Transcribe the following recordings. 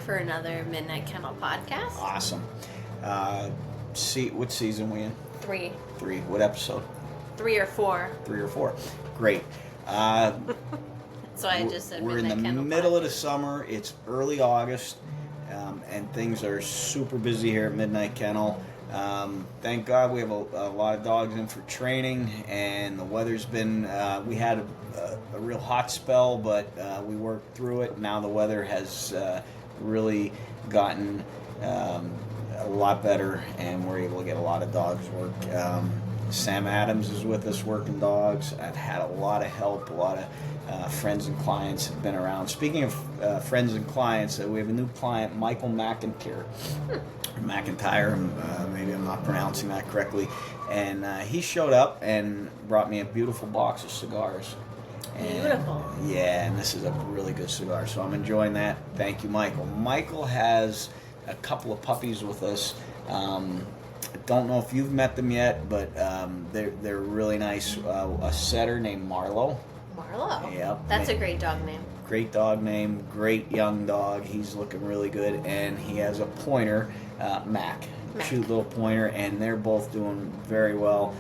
for another Midnight Kennel podcast. Awesome. What season we in? 3. 3. What episode? 3 or 4. 3 or 4. Great. So I just said we're Midnight in the Kennel middle podcast. of the summer. It's early August, and things are super busy here at Midnight Kennel. Thank God we have a lot of dogs in for training, and the weather's been, we had a real hot spell, but we worked through it. Now the weather has really gotten a lot better, and we're able to get a lot of dogs work. Sam Adams is with us working dogs. I've had a lot of help, a lot of friends and clients have been around. Speaking of friends and clients, we have a new client, Michael McIntyre. McIntyre, maybe I'm not pronouncing that correctly, and he showed up and brought me a beautiful box of cigars. Beautiful. Yeah, and this is a really good cigar, so I'm enjoying that. Thank you, Michael. Michael has a couple of puppies with us. I don't know if you've met them yet, but they're really nice. A setter named Marlowe. Marlowe. Yep. That's a great dog name. Great dog name, great young dog. He's looking really good, and he has a pointer, Mac. Cute little pointer, and they're both doing very well.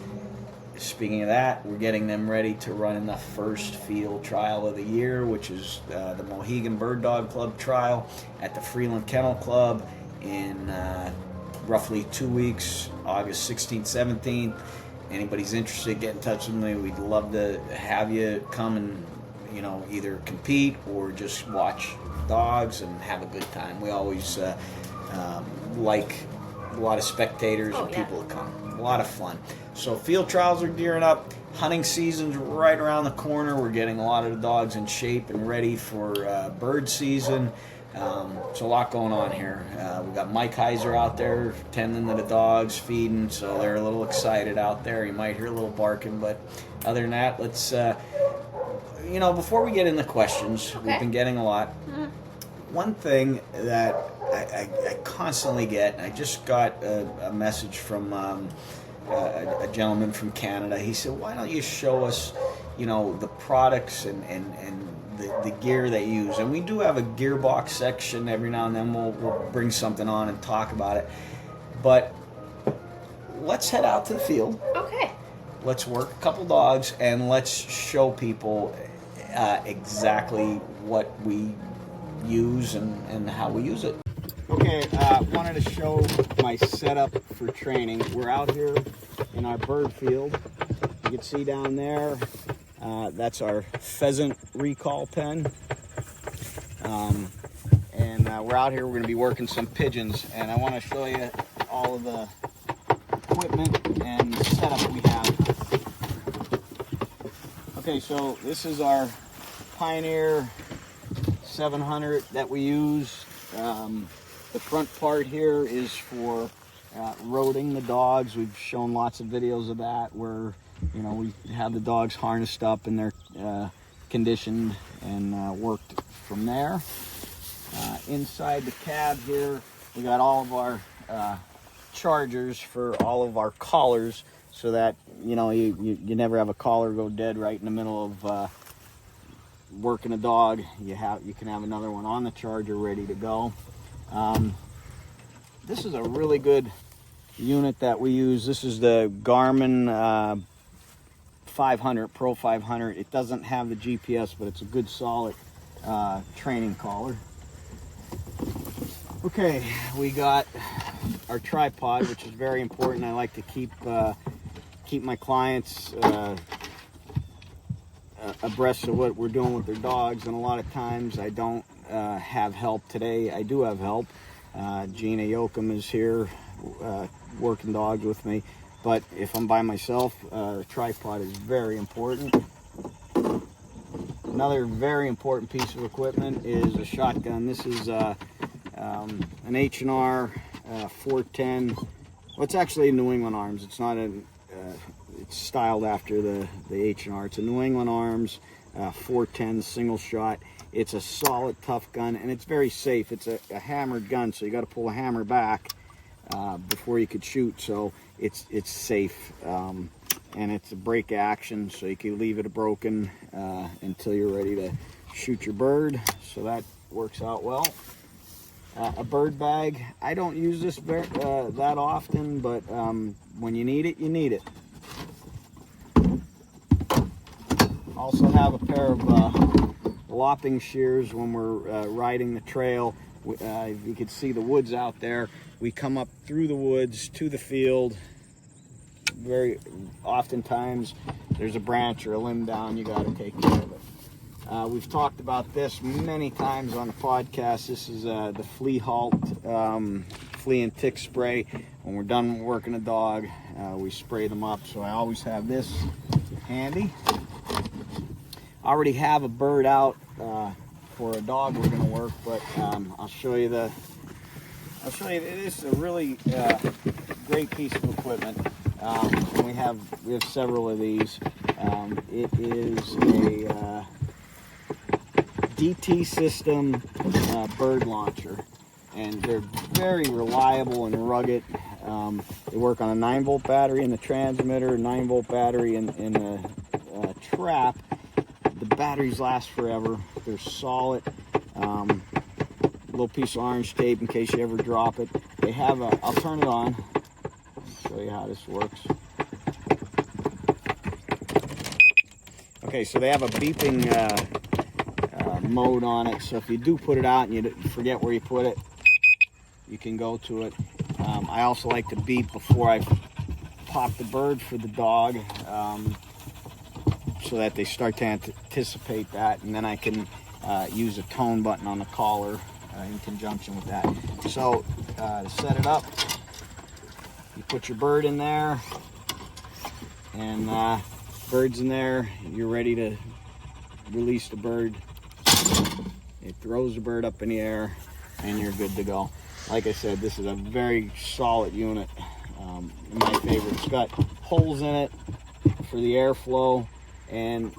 Speaking of that, we're getting them ready to run in the first field trial of the year, which is the Mohegan Bird Dog Club trial at the Freeland Kennel Club in roughly 2 weeks, August 16th, 17th. Anybody's interested, get in touch with me. We'd love to have you come and either compete or just watch dogs and have a good time. We always like a lot of spectators and people to come. A lot of fun. So field trials are gearing up. Hunting season's right around the corner. We're getting a lot of the dogs in shape and ready for bird season. So a lot going on here. We got Mike Heiser out there tending to the dogs, feeding, so they're a little excited out there. You might hear a little barking, but other than that, let's before we get into questions, we've been getting a lot. One thing that I constantly get, I just got a message from a gentleman from Canada. He said, why don't you show us, the products and the gear they use? And we do have a gearbox section. Every now and then we'll bring something on and talk about it. But let's head out to the field. Okay. Let's work a couple dogs, and let's show people exactly what we use and how we use it. Okay, wanted to show my setup for training. We're out here in our bird field. You can see down there, that's our pheasant recall pen. And we're out here, we're going to be working some pigeons, and I want to show you all of the equipment and setup we have. Okay, so this is our Pioneer 700 that we use. The front part here is for roading the dogs. We've shown lots of videos of that where we have the dogs harnessed up and they're conditioned and worked from there. Inside the cab here, we got all of our chargers for all of our collars, so that you never have a collar go dead right in the middle of working a dog. You can have another one on the charger ready to go. This is a really good unit that we use. This is the Garmin 500 Pro 500. It doesn't have the GPS, but it's a good solid training collar. Okay, we got our tripod, which is very important. I like to keep my clients abreast of what we're doing with their dogs, and a lot of times I don't have help. Today I do have help. Gina Yoakum is here working dogs with me, but if I'm by myself, the tripod is very important. Another very important piece of equipment is a shotgun. This is an H&R 410. Well, it's actually a New England Arms. It's not it's styled after the H&R. It's a New England Arms 410 single shot. It's a solid, tough gun, and it's very safe. It's a hammered gun, so you got to pull a hammer back before you could shoot. So it's safe, and it's a break action, so you can leave it broken until you're ready to shoot your bird. So that works out well. a bird bag. I don't use this that often, but when you need it, you need it. Also have a pair of lopping shears when we're riding the trail. You can see the woods out there. We come up through the woods to the field. Very oftentimes there's a branch or a limb down, you got to take care of it. We've talked about this many times on the podcast. This is the Flea Halt flea and tick spray. When we're done working a dog, we spray them up. So I always have this handy. I already have a bird out for a dog we're going to work, but I'll show you. This is a really great piece of equipment. We have several of these. It is a DT system bird launcher, and they're very reliable and rugged. They work on a 9-volt battery in the transmitter, 9-volt battery in the trap. The batteries last forever. They're solid. Little piece of orange tape in case you ever drop it. They have a, I'll turn it on, show you how this works. Okay, so they have a beeping mode on it, so if you do put it out and you forget where you put it, you can go to it. I also like to beep before I pop the bird for the dog, so that they start to anticipate that, and then I can use a tone button on the collar in conjunction with that. So to set it up, you put your bird in there, and bird's in there. You're ready to release the bird. It throws the bird up in the air, and you're good to go. Like I said, this is a very solid unit. My favorite. It's got holes in it for the airflow, and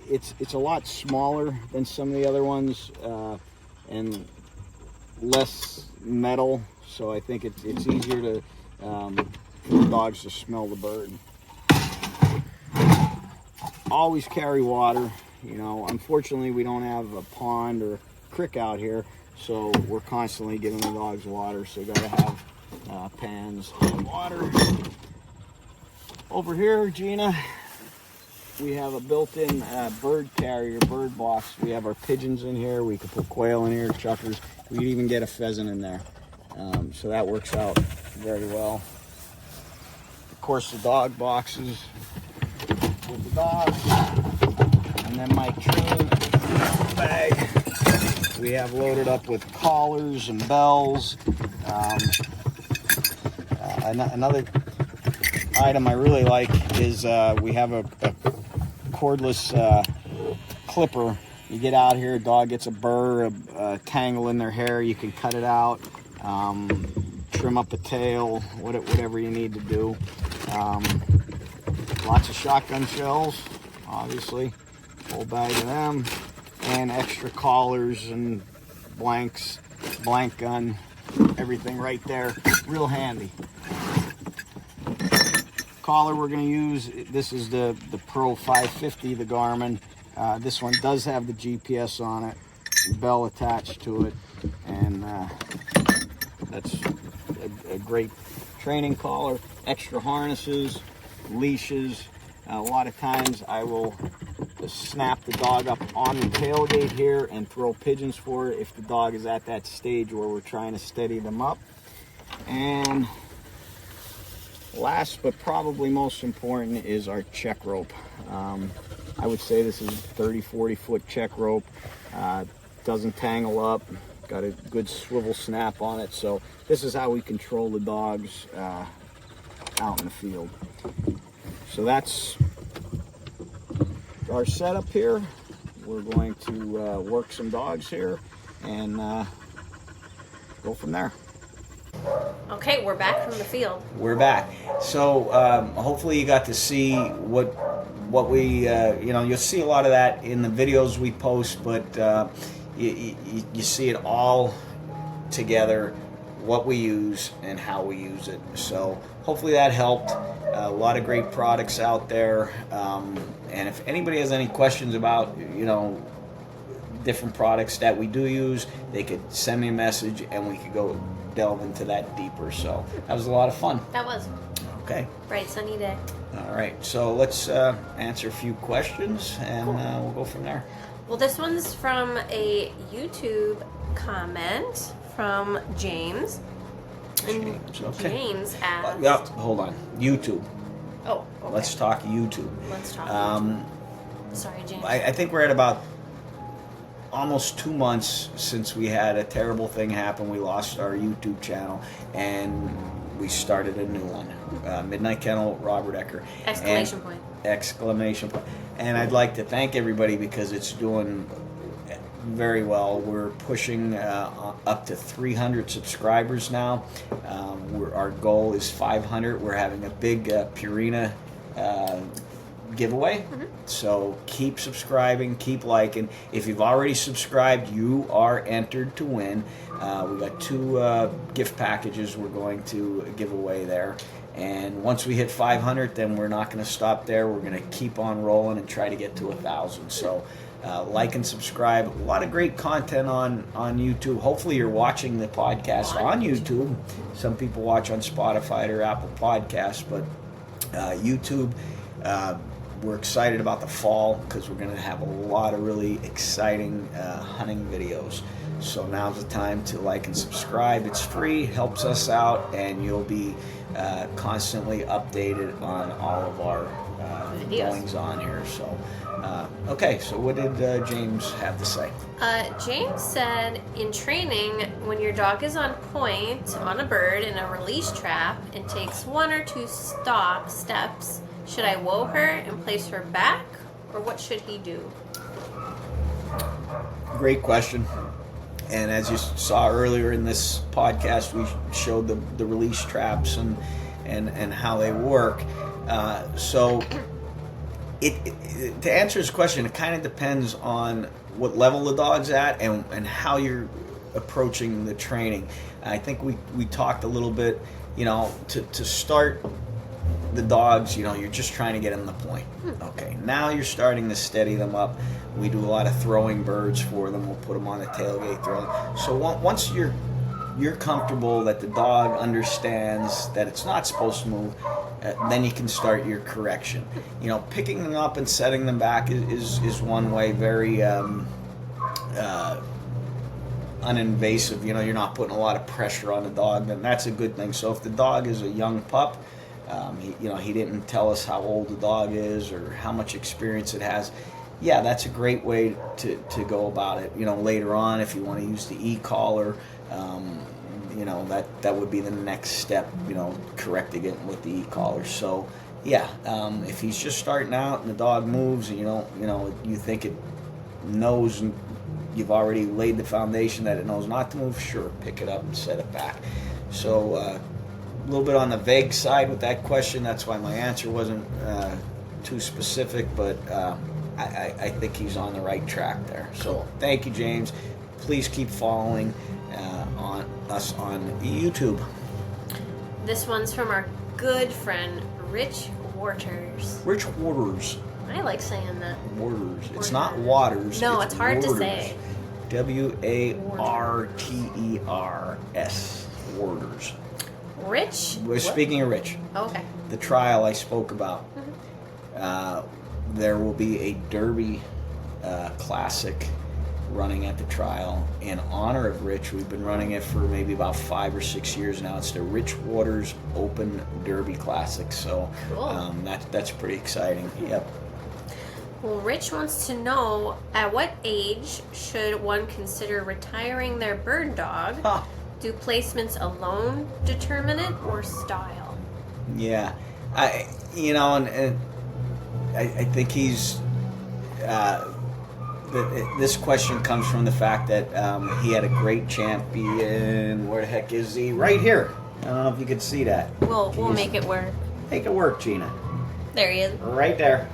it's a lot smaller than some of the other ones, and less metal, so I think it's easier to for the dogs to smell the bird. Always carry water. You know, unfortunately we don't have a pond or creek out here, so we're constantly giving the dogs water, so you gotta have pans of water. Over here, Gina, we have a built-in bird carrier, bird box. We have our pigeons in here. We could put quail in here, chuckers. We could even get a pheasant in there. So that works out very well. Of course, the dog boxes with the dogs. And then my train bag, we have loaded up with collars and bells. Another item I really like is we have a cordless clipper. You get out here, a dog gets a burr, a tangle in their hair, you can cut it out, trim up the tail, whatever you need to do. Lots of shotgun shells, obviously, whole bag of them, and extra collars and blanks, blank gun, everything right there, real handy. Collar we're going to use, this is the Pro 550, the Garmin. This one does have the GPS on it, bell attached to it, and that's a great training collar. Extra harnesses, leashes. A lot of times I will just snap the dog up on the tailgate here and throw pigeons for it if the dog is at that stage where we're trying to steady them up. And last but probably most important is our check rope. I would say this is 30-40 foot check rope. Doesn't tangle up, got a good swivel snap on it. So this is how we control the dogs out in the field. So that's our setup here. We're going to work some dogs here and go from there. Okay, we're back from the field. We're back. So hopefully you got to see what we, you'll see a lot of that in the videos we post, but you see it all together, what we use and how we use it. So hopefully that helped. A lot of great products out there. And if anybody has any questions about, different products that we do use, they could send me a message and we could go delve into that deeper. So that was a lot of fun. That was. Okay. Bright sunny day. All right. So let's answer a few questions and we'll go from there. Well, this one's from a YouTube comment from James. And Okay. James asked. Yep. Hold on. YouTube. Oh, okay. Let's talk YouTube. Let's talk. Sorry, James. I think we're at about almost 2 months since we had a terrible thing happen. We lost our YouTube channel and we started a new one. Midnight Kennel, Robert Ecker. Exclamation point. Exclamation point. And I'd like to thank everybody because it's doing very well. We're pushing up to 300 subscribers now. Our goal is 500. We're having a big Purina giveaway. So keep subscribing, keep liking. If you've already subscribed, you are entered to win. We got 2 gift packages we're going to give away there. And once we hit 500, then we're not going to stop there. We're going to keep on rolling and try to get to 1,000. So like and subscribe. A lot of great content on YouTube. Hopefully you're watching the podcast on YouTube. Some people watch on Spotify or Apple Podcasts, but YouTube, we're excited about the fall because we're going to have a lot of really exciting hunting videos. So now's the time to like and subscribe. It's free, helps us out, and you'll be constantly updated on all of our goings on here. So, okay, so what did James have to say? James said, in training, when your dog is on point on a bird in a release trap and takes 1 or 2 steps, should I whoa her and place her back, or what should he do? Great question. And as you saw earlier in this podcast, we showed the release traps and how they work. So to answer his question, it kind of depends on what level the dog's at and how you're approaching the training. I think we talked a little bit, to start the dogs, you're just trying to get them the point. Okay, now you're starting to steady them up. We do a lot of throwing birds for them. We'll put them on the tailgate throw. So once you're comfortable that the dog understands that it's not supposed to move, then you can start your correction. Picking them up and setting them back is one way, very uninvasive. You're not putting a lot of pressure on the dog, and that's a good thing. So if the dog is a young pup, he didn't tell us how old the dog is or how much experience it has. Yeah, that's a great way to go about it. Later on, if you want to use the e-collar, that would be the next step, correcting it with the e-collar. So, yeah, if he's just starting out and the dog moves and you think it knows and you've already laid the foundation that it knows not to move, sure, pick it up and set it back. So, a little bit on the vague side with that question. That's why my answer wasn't too specific, but I think he's on the right track there. So thank you, James. Please keep following on us on YouTube. This one's from our good friend Rich Waters. Rich Waters. I like saying that. Waters. It's not Waters. No, it's hard Waters. to say. Warters. Waters. Rich? We're speaking of Rich. Okay. The trial I spoke about. There will be a Derby Classic running at the trial in honor of Rich. We've been running it for maybe about 5 or 6 years now. It's the Rich Waters Open Derby Classic. So cool. That's pretty exciting. Yep. Well, Rich wants to know, at what age should one consider retiring their bird dog? Do placements alone determine it, or style? Yeah, I think he's. This question comes from the fact that he had a great champion. Where the heck is he? Right here. I don't know if you can see that. We'll make it work. Make it work, Gina. There he is. Right there.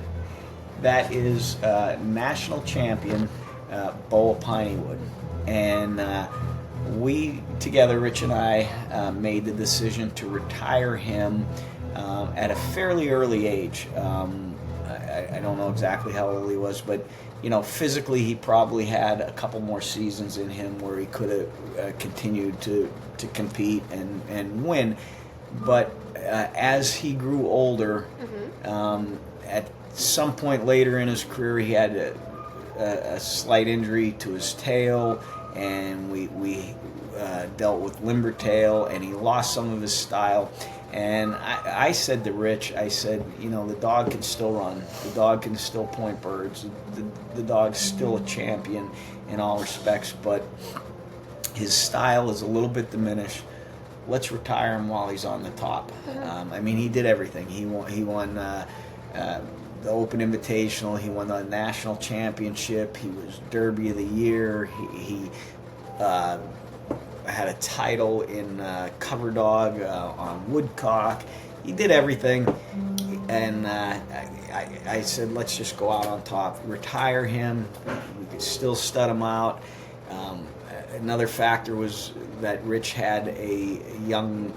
That is national champion Boa Pineywood, and we together, Rich and I, made the decision to retire him at a fairly early age. I don't know exactly how old he was, but physically he probably had a couple more seasons in him where he could have continued to compete and win. But as he grew older, at some point later in his career, he had a slight injury to his tail, and we dealt with limber tail, and he lost some of his style. And I said to Rich, I said, the dog can still run. The dog can still point birds. The dog's still a champion in all respects, but his style is a little bit diminished. Let's retire him while he's on the top. He did everything. He won the Open Invitational. He won the National Championship. He was Derby of the Year. He had a title in Cover Dog on Woodcock. He did everything, and I said, let's just go out on top. Retire him. We could still stud him out. Another factor was that Rich had a young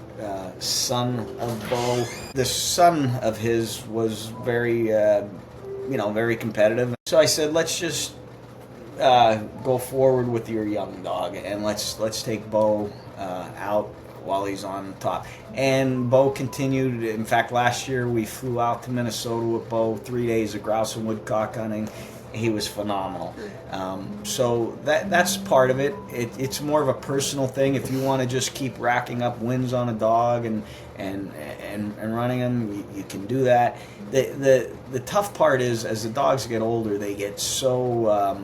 son of Bo. The son of his was very, very competitive. So I said, let's just go forward with your young dog, and let's take Bo out while he's on top. And Bo continued. In fact, last year we flew out to Minnesota with Bo, 3 days of grouse and woodcock hunting. He was phenomenal. So that's part of it. It's more of a personal thing. If you want to just keep racking up wins on a dog and running them, you can do that. The tough part is, as the dogs get older, they get so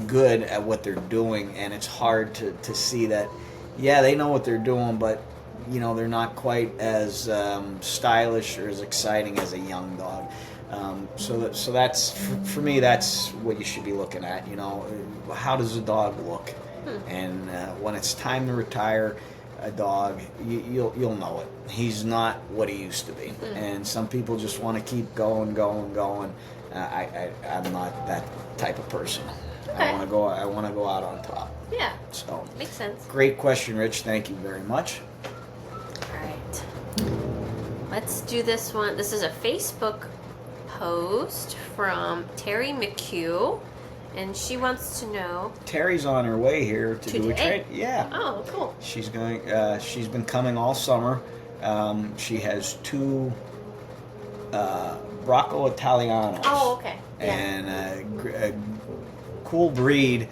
good at what they're doing, and it's hard to see that. Yeah, they know what they're doing, but they're not quite as stylish or as exciting as a young dog. So that's for me. That's what you should be looking at. How does a dog look? And when it's time to retire a dog, you'll know it. He's not what he used to be. And some people just want to keep going. I'm not that type of person. Okay. I want to go out on top. Yeah. So makes sense. Great question, Rich. Thank you very much. All right. Let's do this one. This is a Facebook post from Terry McHugh, and she wants to know. Terry's on her way here to do a train. Yeah. Oh, cool. She's going. She's been coming all summer. She has 2 Bracco Italianos. Oh, okay. Yeah. And a cool breed.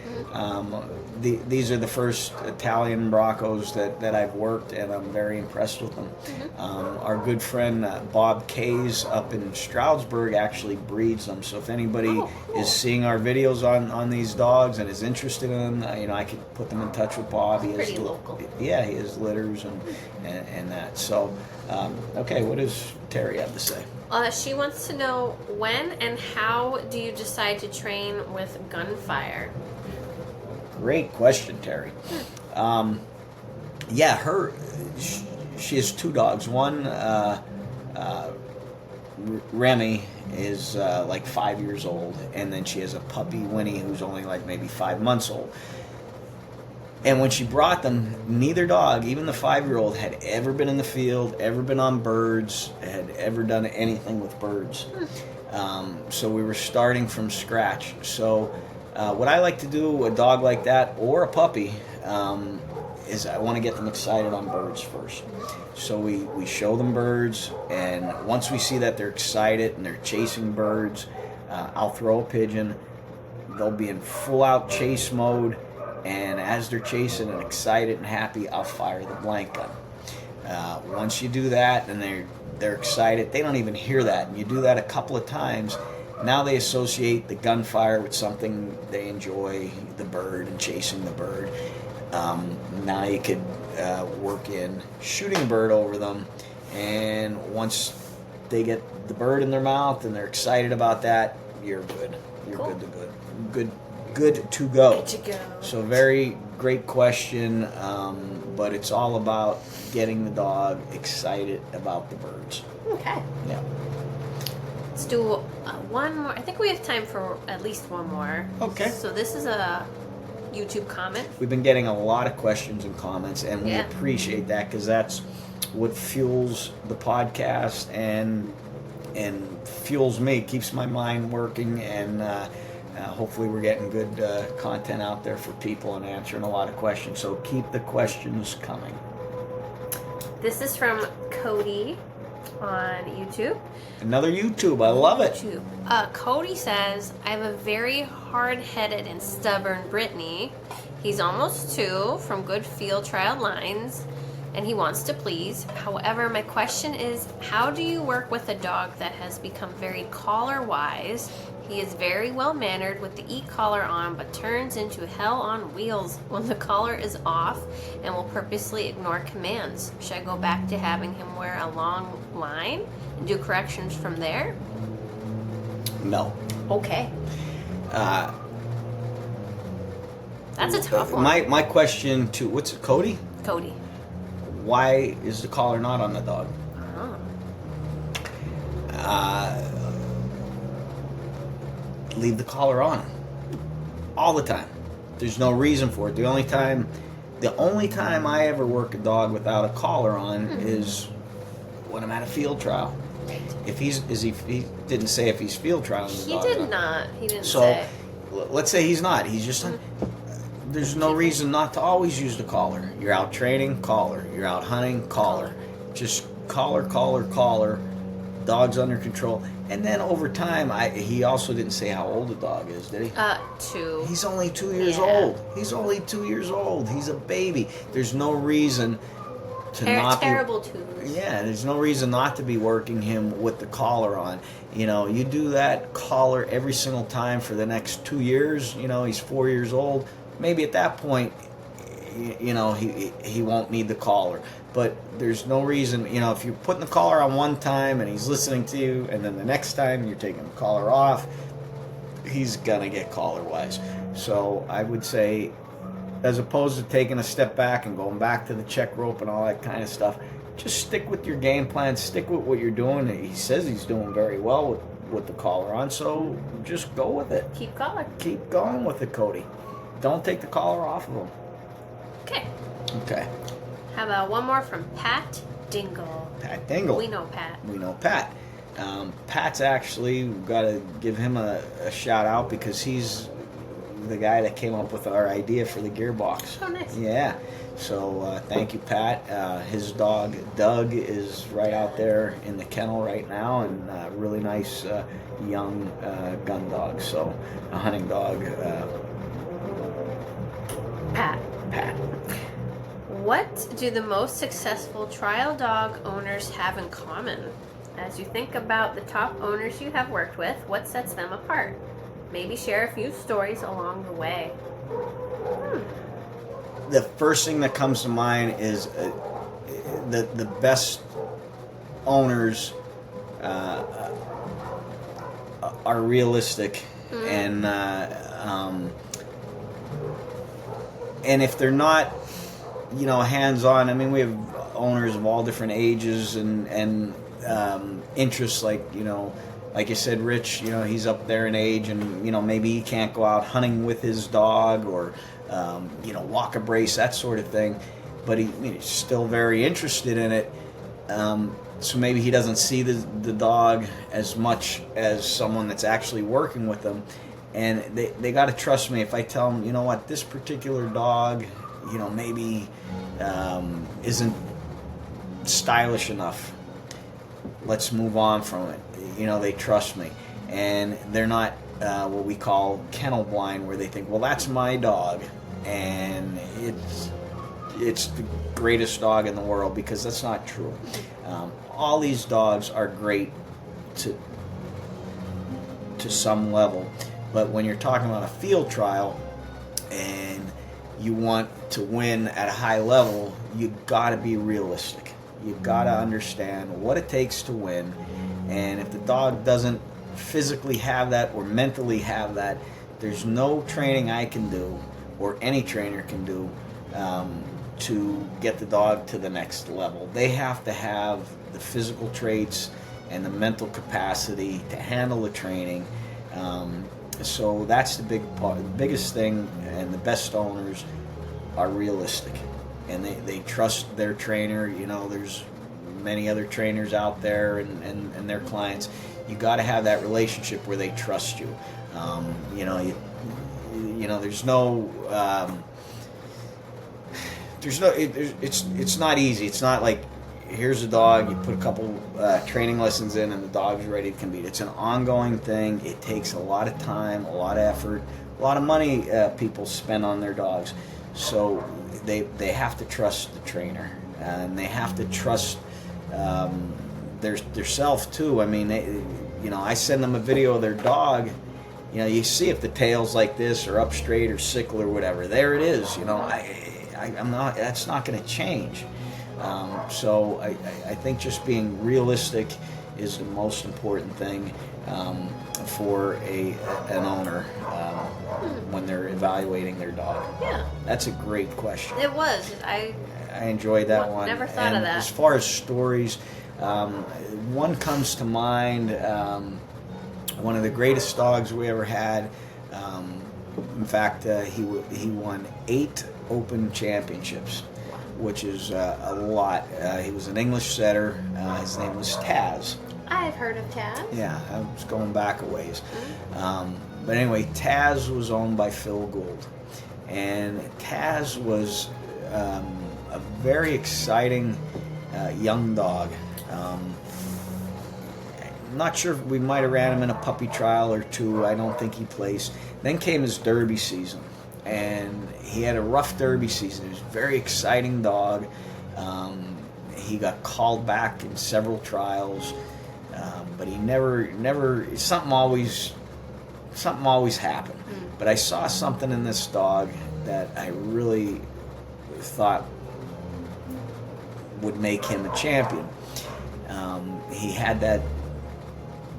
These are the first Italian Braccos that I've worked, and I'm very impressed with them. Our good friend Bob Kays up in Stroudsburg actually breeds them. So if anybody is seeing our videos on these dogs and is interested in them, I could put them in touch with Bob. He pretty local. Yeah, he has litters and that. So, okay, what does Terry have to say? She wants to know, when and how do you decide to train with gunfire? Great question, Terry. She has 2 dogs. One, Remy, is like 5 years old, and then she has a puppy, Winnie, who's only like maybe 5 months old. And when she brought them, neither dog, even the 5-year-old, had ever been in the field, ever been on birds, had ever done anything with birds. So we were starting from scratch. So what I like to do with a dog like that, or a puppy, is I want to get them excited on birds first. So we show them birds, and once we see that they're excited and they're chasing birds, I'll throw a pigeon. They'll be in full-out chase mode. And as they're chasing and excited and happy, I'll fire the blank gun. Once you do that and they're excited, they don't even hear that. And you do that a couple of times, now they associate the gunfire with something they enjoy, the bird and chasing the bird. Now you could work in shooting a bird over them, and once they get the bird in their mouth and they're excited about that, you're good. You're cool. good to go. Good to go. So very great question, but it's all about getting the dog excited about the birds. Okay. Yeah. Let's do one more. I think we have time for at least one more. Okay. So this is a YouTube comment. We've been getting a lot of questions and comments, and we appreciate that, because that's what fuels the podcast and and fuels me, keeps my mind working, and hopefully we're getting good content out there for people and answering a lot of questions. So keep the questions coming. This is from Cody on YouTube. Another YouTube. I love it. YouTube. Cody says, I have a very hard-headed and stubborn Brittany. He's almost 2 from good field trial lines, and he wants to please. However, my question is, how do you work with a dog that has become very collar-wise? He is very well-mannered with the e-collar on, but turns into hell on wheels when the collar is off and will purposely ignore commands. Should I go back to having him wear a long line and do corrections from there? No. Okay. That's a tough one. My question to, what's it, Cody? Cody. Why is the collar not on the dog? Leave the collar on all the time. There's no reason for it. The only time I ever work a dog without a collar on is when I'm at a field trial. If he didn't say if he's field trialing the dog. He did not. He didn't so, say. Let's say he's not. He's just. There's no reason not to always use the collar. You're out training, collar. You're out hunting, collar. Just collar. Dog's under control. And then over time, he also didn't say how old the dog is, did he? 2. He's only 2 years old. He's only 2 years old. He's a baby. There's no reason to not terrible twos. Yeah, there's no reason not to be working him with the collar on. You know, you do that collar every single time for the next 2 years. You know, he's 4 years old. Maybe at that point, you know, he won't need the collar. But there's no reason, you know, if you're putting the collar on one time and he's listening to you, and then the next time you're taking the collar off, he's gonna get collar-wise. So I would say, as opposed to taking a step back and going back to the check rope and all that kind of stuff, just stick with your game plan, stick with what you're doing. He says he's doing very well with the collar on, so just go with it. Keep collar. Keep going with it, Cody. Don't take the collar off of him. Okay. Okay. How about one more from Pat Dingle? Pat Dingle. We know Pat. We know Pat. Pat's actually, we've got to give him a shout out because he's the guy that came up with our idea for the gearbox. Oh, nice. Yeah. So thank you, Pat. His dog, Doug, is right out there in the kennel right now, and really nice young gun dog. So a hunting dog. Pat. Pat. What do the most successful trial dog owners have in common? As you think about the top owners you have worked with, what sets them apart? Maybe share a few stories along the way. The first thing that comes to mind is the best owners are realistic, and if they're not, you know, hands-on. I mean, we have owners of all different ages and interests. Like, you know, like you said, Rich, you know, he's up there in age, and, you know, maybe he can't go out hunting with his dog or, you know, walk a brace, that sort of thing. But he's still very interested in it. So maybe he doesn't see the dog as much as someone that's actually working with them. And they got to trust me if I tell them, you know what, this particular dog, you know, maybe isn't stylish enough. Let's move on from it. You know, they trust me. And they're not what we call kennel blind, where they think, well, that's my dog, and it's the greatest dog in the world, because that's not true. All these dogs are great to some level. But when you're talking about a field trial and you want to win at a high level, you got to be realistic. You got to understand what it takes to win. And if the dog doesn't physically have that or mentally have that, there's no training I can do or any trainer can do to get the dog to the next level. They have to have the physical traits and the mental capacity to handle the training. So that's the big part. The biggest thing, and the best owners are realistic, and they trust their trainer. You know, there's many other trainers out there and their clients. You got to have that relationship where they trust you. There's no. It's not easy. It's not like here's a dog, you put a couple training lessons in, and the dog's ready to compete. It's an ongoing thing. It takes a lot of time, a lot of effort, a lot of money people spend on their dogs. So they have to trust the trainer, and they have to trust their self too. I mean, I send them a video of their dog. You see if the tail's like this or up straight or sickle or whatever. There it is. I'm not. That's not going to change. So I think just being realistic is the most important thing for an owner when they're evaluating their dog. Yeah. That's a great question. It was. I enjoyed that one. Never thought of that. As far as stories, one comes to mind. One of the greatest dogs we ever had. In fact, he won 8 Open Championships, which is a lot. He was an English setter. His name was Taz. I've heard of Taz. Yeah, I was going back a ways. But anyway, Taz was owned by Phil Gould. And Taz was a very exciting young dog. I'm not sure if we might have ran him in a puppy trial or 2. I don't think he placed. Then came his Derby season. And he had a rough Derby season. He was a very exciting dog. He got called back in several trials, but he never. Something always happened. But I saw something in this dog that I really thought would make him a champion. He had that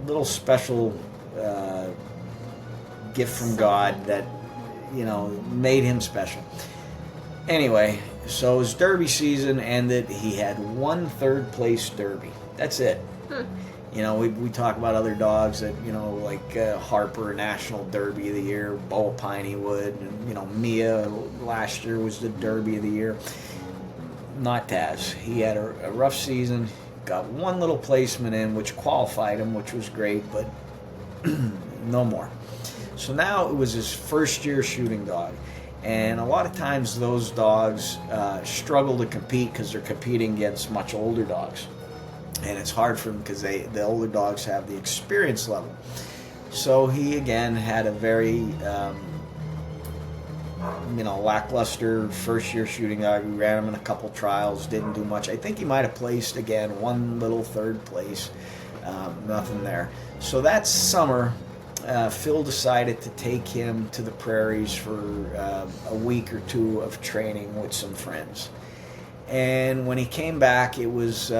little special gift from God that made him special. Anyway, so his Derby season ended. He had 1 3rd-place Derby. That's it. We talk about other dogs that, like Harper, National Derby of the Year, Boa Pineywood, and, Mia last year was the Derby of the Year. Not Taz. He had a rough season, got 1 little placement in, which qualified him, which was great, but no more. So now it was his first year shooting dog. And a lot of times those dogs struggle to compete because they're competing against much older dogs. And it's hard for them because the older dogs have the experience level. So he, again, had a very lackluster first year shooting dog. We ran him in a couple trials, didn't do much. I think he might have placed, again, 1 little 3rd place. Nothing there. So that summer, Phil decided to take him to the prairies for a week or 2 of training with some friends. And when he came back, it was,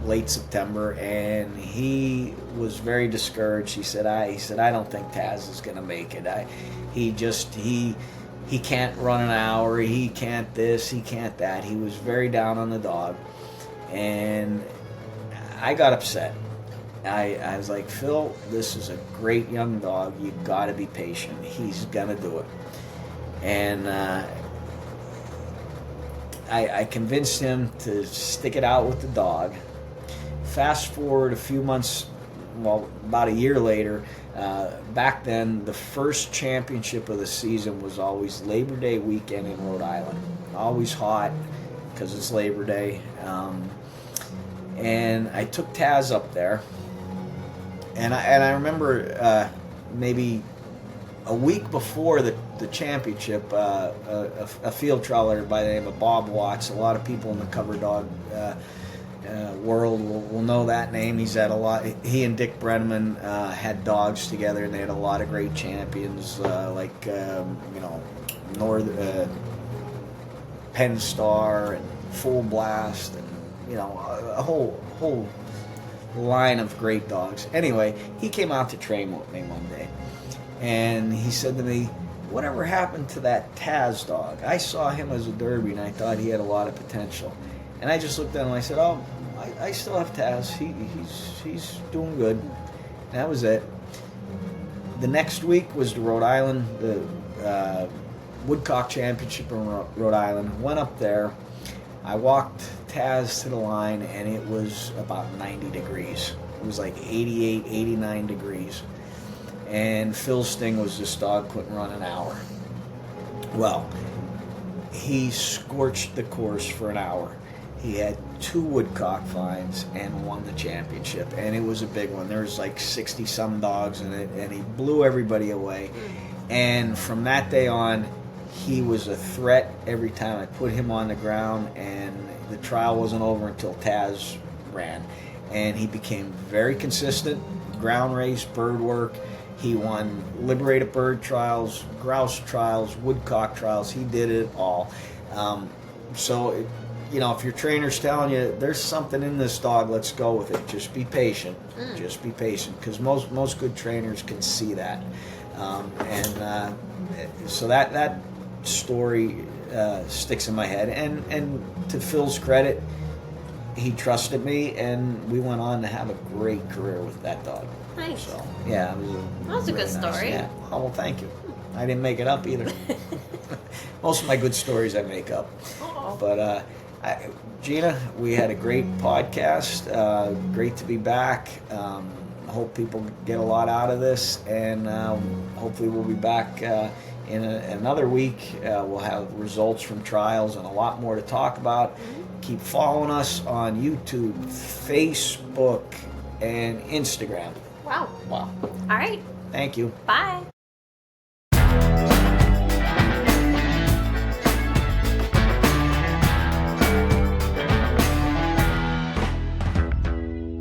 late September, and he was very discouraged. He said, I don't think Taz is going to make it. He can't run an hour. He can't this. He can't that. He was very down on the dog, and I got upset. I was like, Phil, this is a great young dog. You got to be patient. He's gonna do it. And I convinced him to stick it out with the dog. Fast forward a few months, about a year later, back then the first championship of the season was always Labor Day weekend in Rhode Island. Always hot because it's Labor Day. And I took Taz up there. And I remember maybe a week before the championship, a field trialer by the name of Bob Watts. A lot of people in the cover dog world will know that name. He's had a lot. He and Dick Brenneman had dogs together, and they had a lot of great champions, like Penn Star and Full Blast, and a whole line of great dogs. Anyway, he came out to train with me one day, and he said to me, whatever happened to that Taz dog? I saw him as a Derby, and I thought he had a lot of potential. And I just looked at him and I said, I still have Taz. He's doing good. And that was it. The next week was the Rhode Island, the Woodcock Championship in Rhode Island. Went up there. I walked Taz to the line, and it was about 90 degrees. It was like 88, 89 degrees. And Phil's thing was this dog couldn't run an hour. Well, he scorched the course for an hour. He had 2 woodcock finds and won the championship, and it was a big one. There was like 60 some dogs in it, and he blew everybody away. And from that day on, he was a threat every time I put him on the ground, and the trial wasn't over until Taz ran. And he became very consistent, ground race, bird work. He won liberated bird trials, grouse trials, woodcock trials. He did it all. If your trainer's telling you there's something in this dog, let's go with it. Just be patient. Just be patient, because most good trainers can see that. So that story sticks in my head. And to Phil's credit, he trusted me, and we went on to have a great career with that dog. Nice. So yeah, That was a good story. Yeah. Oh, well, thank you. I didn't make it up either. Most of my good stories I make up. Oh. But Gina, we had a great podcast. Great to be back. Hope people get a lot out of this, and hopefully we'll be back in another week. We'll have results from trials and a lot more to talk about. Keep following us on YouTube, Facebook, and Instagram. Wow. Wow. All right. Thank you. Bye.